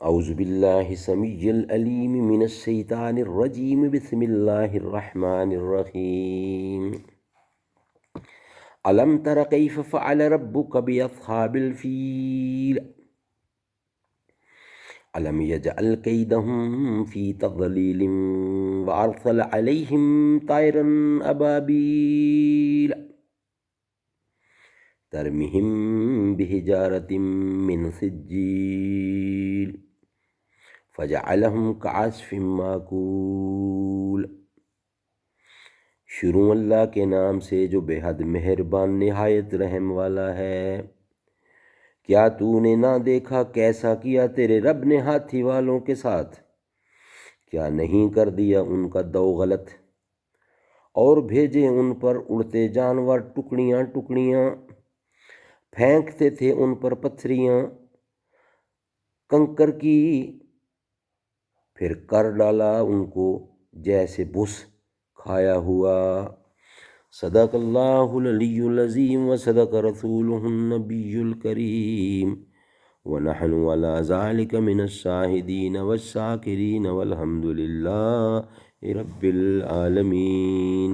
اعوذ باللہ السمیع العلیم من الشیطان الرجیم، بسم اللہ الرحمن الرحیم۔ الم تر کیف فعل ربک باصحاب الفیل الم یجعل کیدہم فی تضلیل وارسل علیہم طیرا ابابیل ترمہم بحجارۃ من سجیل فجعلہم کعصف ماکول۔ شروع اللہ کے نام سے جو بے حد مہربان نہایت رحم والا ہے۔ کیا تو نے نہ دیکھا کیسا کیا تیرے رب نے ہاتھی والوں کے ساتھ؟ کیا نہیں کر دیا ان کا دو غلط، اور بھیجے ان پر اڑتے جانور ٹکڑیاں ٹکڑیاں، پھینکتے تھے ان پر پتھریاں کنکر کی، پھر کر ڈالا ان کو جیسے بس کھایا ہوا۔ صدق اللہ العلی العظیم و صدق رسولہ النبی الکریم، ونحن علی ذلک من الشاہدین والشاکرین والحمد للہ رب العالمین۔